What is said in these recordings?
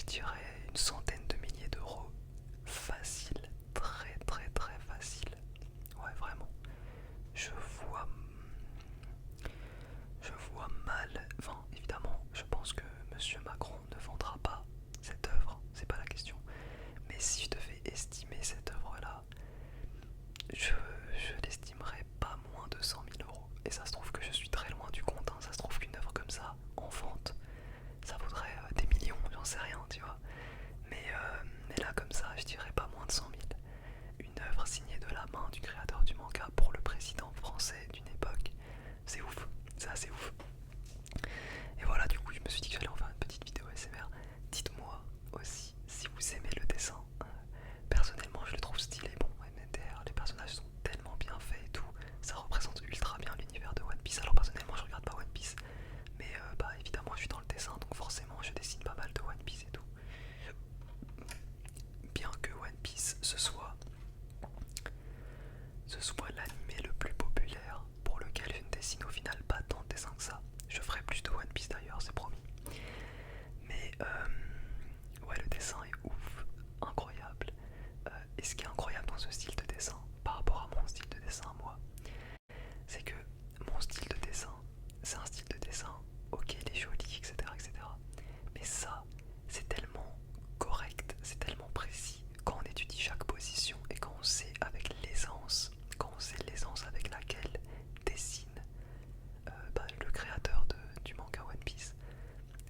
je dirais une centaine de milliers d'euros. Facile, très très très facile. Ouais, vraiment. Je vois, je vois mal. Enfin, évidemment, je pense que Monsieur Macron ne vendra pas cette œuvre, c'est pas la question. Mais si je devais estimer cette œuvre-là, je l'estimerais pas moins de 100 000 euros. Et ça se trouve que je suis très loin du compte, hein. Ça se trouve qu'une œuvre comme ça, en vente, ça vaudrait des millions, j'en sais rien, tu vois. Mais là, comme ça, je dirais pas moins de 100 000. Une œuvre signée de la main du créateur du manga pour le président français d'une époque, c'est ouf, c'est assez ouf. Et voilà, du coup, je me suis dit que j'allais en faire une petite vidéo ASMR. Dites-moi aussi si vous aimez le dessin. Personnellement, je le trouve stylé. Bon, MNTR, les personnages sont tellement bien faits et tout. Ça représente ultra bien l'univers de One Piece. Alors, personnellement, je regarde pas One Piece. Mais bah, évidemment, je suis dans le dessin, donc forcément, je dessine pas mal de One Piece et tout. Bien que One Piece ce soit l'animé le plus populaire, pour lequel je ne dessine au final pas tant de dessins que ça. Je ferai plus de One Piece d'ailleurs, c'est promis. Mais ouais, le dessin est ouf, incroyable. Et ce qui est incroyable dans ce style de dessin, par rapport à mon style de dessin, moi, c'est que mon style de dessin, c'est un style de dessin, ok, il est joli, etc., etc. Mais ça, c'est tellement correct, c'est tellement précis quand on étudie chaque position et quand on sait avec l'aisance, quand on sait l'aisance avec laquelle dessine le créateur du manga One Piece.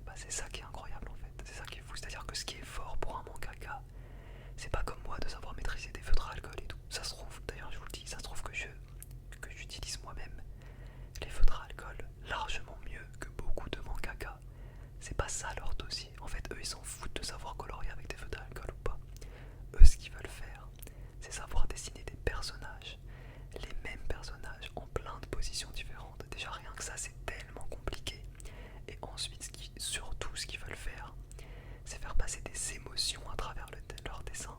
Bah, c'est ça qui est incroyable en fait, c'est ça qui est fou, c'est-à-dire que ce qui est fort pour un mangaka, c'est pas comme moi de savoir maîtriser des feutres à alcool et tout. Ça se trouve, d'ailleurs je vous le dis, ça se trouve que j'utilise moi-même les feutres à alcool largement mieux que beaucoup de mangaka. C'est pas ça leur dossier. En fait, eux ils s'en foutent de savoir colorier avec des feutres à alcool ou pas. Eux ce qu'ils veulent faire, c'est savoir dessiner des personnages, les mêmes personnages en plein de positions différentes. Déjà rien que ça c'est tellement compliqué. Et ensuite, surtout ce qu'ils veulent faire, c'est faire passer des émotions à travers leur dessin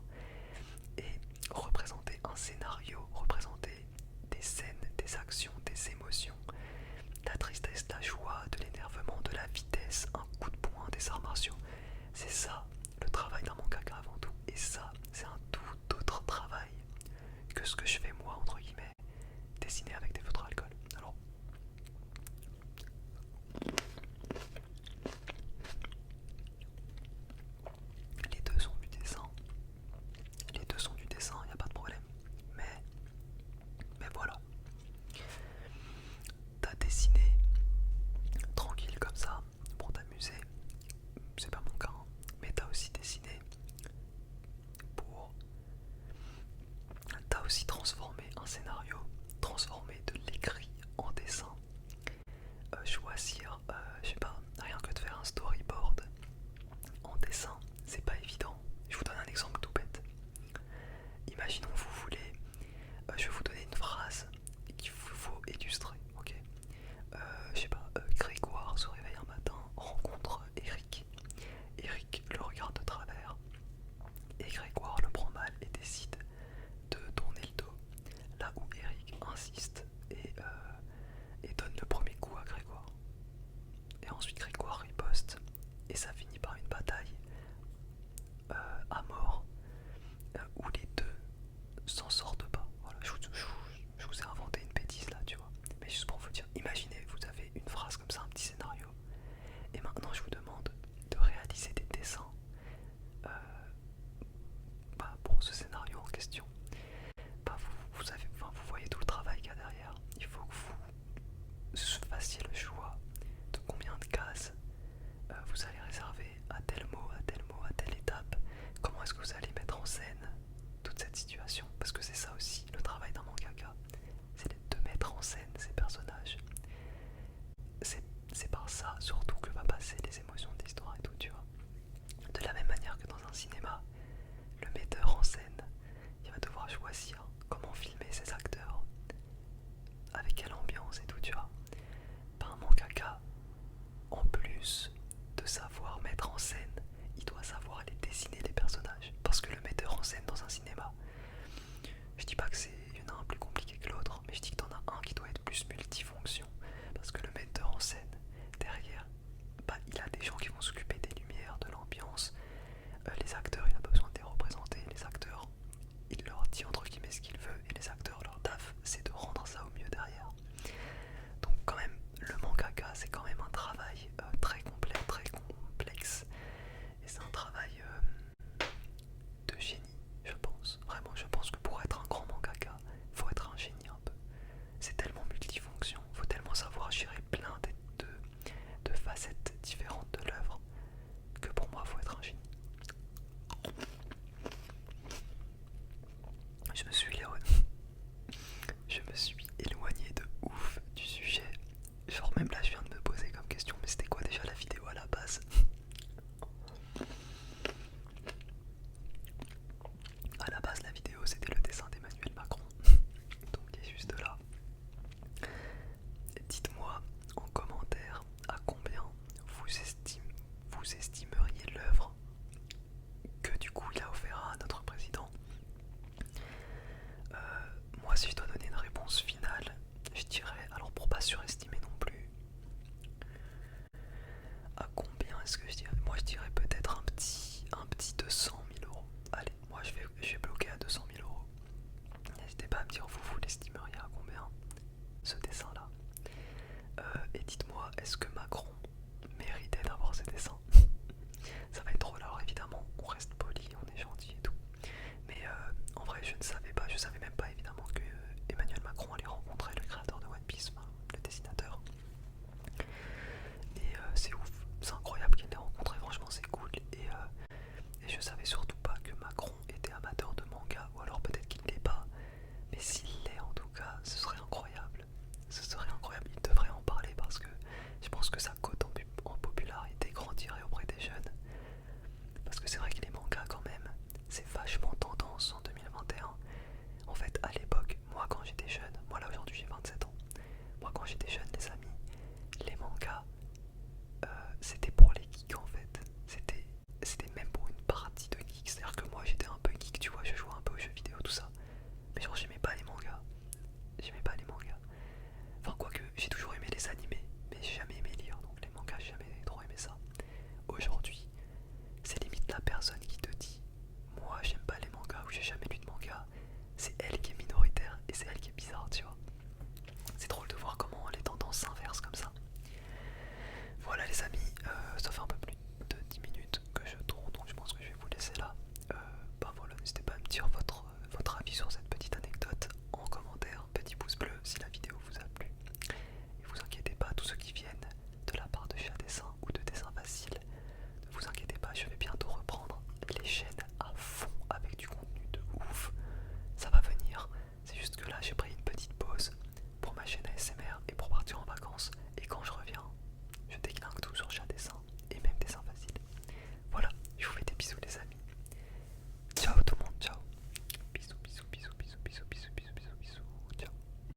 et représenter un scénario, représenter des scènes, des actions, des émotions, de la tristesse, de la joie, de l'énervement, de la vitesse, un coup de poing, des arts martiaux. C'est ça le travail d'un mangaka avant tout. Et ça, c'est un tout autre travail que ce que je fais moi, entre guillemets, dessiner avec des feutres à alcool. Alors, les deux sont du dessin. Les deux sont du dessin, il n'y a pas de problème. Mais voilà. T'as dessiné tranquille comme ça pour t'amuser, c'est pas mon cas, hein. Mais t'as aussi dessiné pour. T'as aussi transformé un scénario, transformé de l'écrit en dessin, choisir, je sais pas, rien que de faire un storyboard en dessin, c'est pas évident. Je vous donne un exemple tout bête. Imaginons vous voulez, je vais vous donner une phrase qu'il vous faut illustrer, ok. Je sais pas, Grégoire se réveille un matin, rencontre Eric. Eric le regarde de travers et Grégoire le prend mal et décide de tourner le dos. Là où Eric insiste et donne le premier coup à Grégoire. Et ensuite Grégoire riposte et ça finit par une bataille à mort où les deux s'en sortent pas. Voilà, je vous ai inventé une bêtise là, tu vois. Mais juste pour vous dire, imaginez, vous avez une phrase comme ça, un petit scénario. Et maintenant, je vous demande de réaliser des dessins pour ce scénario en question. Vous voyez tout le travail qu'il y a derrière. Il faut que vous fassiez le choix de combien de cases vous allez réserver à tel mot, à tel mot, à telle étape. Comment est-ce que vous allez mettre en scène toute cette situation? Parce que c'est ça aussi le travail d'un mangaka, c'est de mettre en scène ces personnages. C'est par ça surtout que va passer les émotions de l'histoire et tout, tu vois. De la même manière que dans un cinéma, le metteur en scène, il va devoir choisir comment filmer ses acteurs, avec quelle ambiance et tout, tu vois. Pas un mangaka, en plus de savoir mettre en scène, il doit savoir aller dessiner les personnages. Parce que le metteur en scène dans un cinéma, je dis pas que il y en a un plus compliqué que l'autre, mais je dis que t'en as un qui doit être plus multifonction. Parce que le metteur en scène, derrière, il a des gens qui vont s'occuper des lumières, de l'ambiance, est-ce que je dirais? Moi je dirais